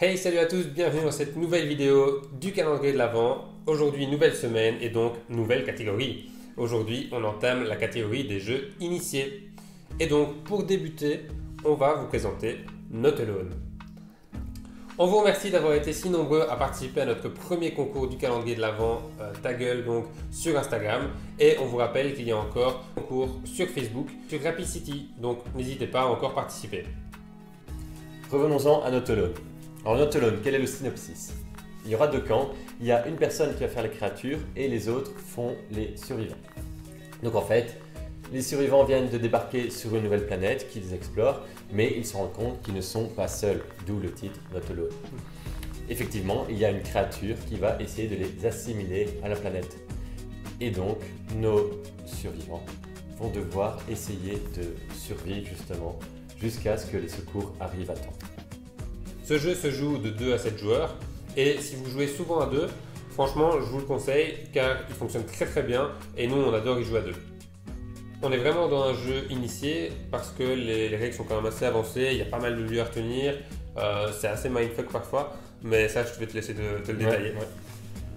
Hey, salut à tous, bienvenue dans cette nouvelle vidéo du calendrier de l'Avent. Aujourd'hui, nouvelle semaine et donc nouvelle catégorie. Aujourd'hui, on entame la catégorie des jeux initiés. Et donc, pour débuter, on va vous présenter Not Alone. On vous remercie d'avoir été si nombreux à participer à notre premier concours du calendrier de l'Avent, ta gueule donc sur Instagram. Et on vous rappelle qu'il y a encore un concours sur Facebook, sur Rapid City. Donc, n'hésitez pas à encore participer. Revenons-en à Not Alone. Alors Not Alone, quel est le synopsis? Il y aura deux camps, il y a une personne qui va faire les créatures et les autres font les survivants. Donc en fait, les survivants viennent de débarquer sur une nouvelle planète qu'ils explorent, mais ils se rendent compte qu'ils ne sont pas seuls, d'où le titre Not Alone. Effectivement, il y a une créature qui va essayer de les assimiler à la planète. Et donc, nos survivants vont devoir essayer de survivre justement jusqu'à ce que les secours arrivent à temps. Ce jeu se joue de 2 à 7 joueurs et si vous jouez souvent à 2, franchement je vous le conseille car il fonctionne très bien et nous on adore y jouer à 2. On est vraiment dans un jeu initié parce que les règles sont quand même assez avancées, il y a pas mal de lieux à retenir, c'est assez mindfuck parfois, mais ça je vais te laisser te le détailler. Ouais.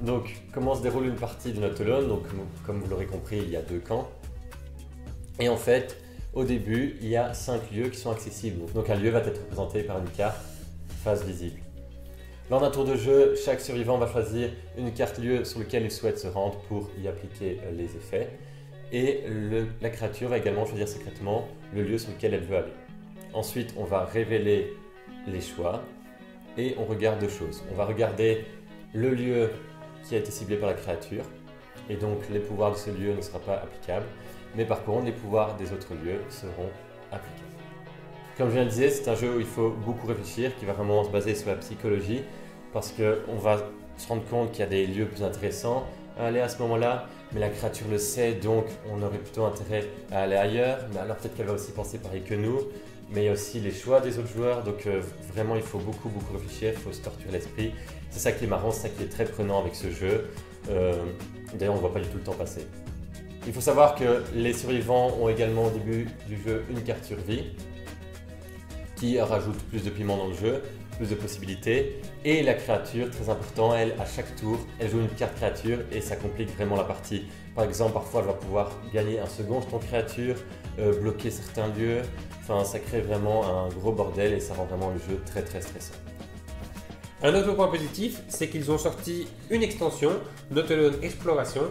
Donc comment se déroule une partie de Not Alone? Donc comme vous l'aurez compris, il y a deux camps. Et en fait, au début, il y a 5 lieux qui sont accessibles. Donc un lieu va être représenté par une carte face visible. Lors d'un tour de jeu, chaque survivant va choisir une carte lieu sur laquelle il souhaite se rendre pour y appliquer les effets. Et la créature va également choisir secrètement le lieu sur lequel elle veut aller. Ensuite, on va révéler les choix et on regarde deux choses. On va regarder le lieu qui a été ciblé par la créature et donc les pouvoirs de ce lieu ne seront pas applicables. Mais par contre, les pouvoirs des autres lieux seront applicables. Comme je viens de dire, c'est un jeu où il faut beaucoup réfléchir, qui va vraiment se baser sur la psychologie, parce qu'on va se rendre compte qu'il y a des lieux plus intéressants à aller à ce moment-là, mais la créature le sait, donc on aurait plutôt intérêt à aller ailleurs, mais alors peut-être qu'elle va aussi penser pareil que nous, mais il y a aussi les choix des autres joueurs, donc vraiment il faut beaucoup réfléchir, il faut se torturer l'esprit. C'est ça qui est marrant, c'est ça qui est très prenant avec ce jeu. D'ailleurs on ne voit pas du tout le temps passer. Il faut savoir que les survivants ont également au début du jeu une carte survie qui rajoute plus de piment dans le jeu, plus de possibilités. Et la créature, très important, elle, à chaque tour, elle joue une carte créature et ça complique vraiment la partie. Par exemple, parfois elle va pouvoir gagner un second jeton créature, bloquer certains lieux. Enfin, ça crée vraiment un gros bordel et ça rend vraiment le jeu très stressant. Un autre point positif, c'est qu'ils ont sorti une extension, Not Alone Exploration,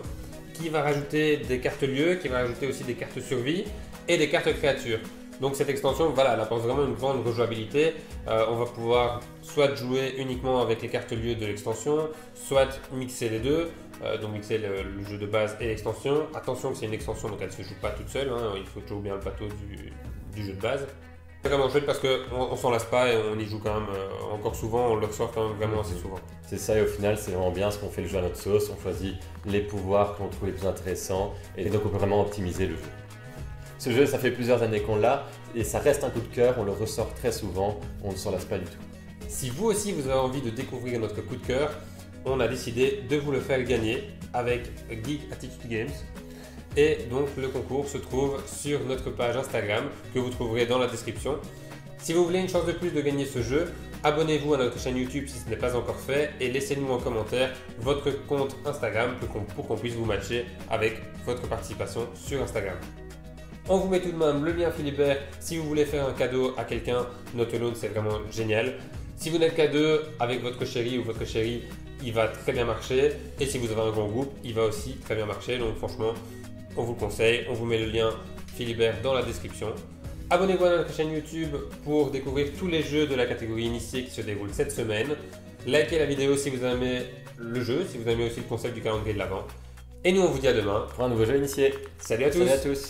qui va rajouter des cartes lieux, qui va rajouter aussi des cartes survie et des cartes créatures. Donc cette extension, voilà, elle apporte vraiment une grande rejouabilité. On va pouvoir soit jouer uniquement avec les cartes lieux de l'extension, soit mixer les deux, donc mixer le jeu de base et l'extension. Attention que c'est une extension, donc elle ne se joue pas toute seule, hein, il faut toujours bien le plateau du jeu de base. C'est vraiment chouette parce qu'on s'en lasse pas et on y joue quand même encore souvent, on le ressort quand même vraiment assez souvent. C'est ça et au final c'est vraiment bien parce qu'on fait le jeu à notre sauce, on choisit les pouvoirs qu'on trouve les plus intéressants et donc on peut vraiment optimiser le jeu. Ce jeu, ça fait plusieurs années qu'on l'a et ça reste un coup de cœur, on le ressort très souvent, on ne s'en lasse pas du tout. Si vous aussi vous avez envie de découvrir notre coup de cœur, on a décidé de vous le faire gagner avec Geek Attitude Games. Et donc le concours se trouve sur notre page Instagram que vous trouverez dans la description. Si vous voulez une chance de plus de gagner ce jeu, abonnez-vous à notre chaîne YouTube si ce n'est pas encore fait et laissez-nous en commentaire votre compte Instagram pour qu'on puisse vous matcher avec votre participation sur Instagram. On vous met tout de même le lien Philibert si vous voulez faire un cadeau à quelqu'un. Not Alone, c'est vraiment génial. Si vous n'êtes qu'à deux avec votre chéri ou votre chérie, il va très bien marcher. Et si vous avez un grand groupe, il va aussi très bien marcher. Donc franchement, on vous le conseille. On vous met le lien Philibert dans la description. Abonnez-vous à notre chaîne YouTube pour découvrir tous les jeux de la catégorie initiée qui se déroulent cette semaine. Likez la vidéo si vous aimez le jeu, si vous aimez aussi le concept du calendrier de l'Avent. Et nous, on vous dit à demain Pour un nouveau jeu initié. Salut à tous. Salut à tous.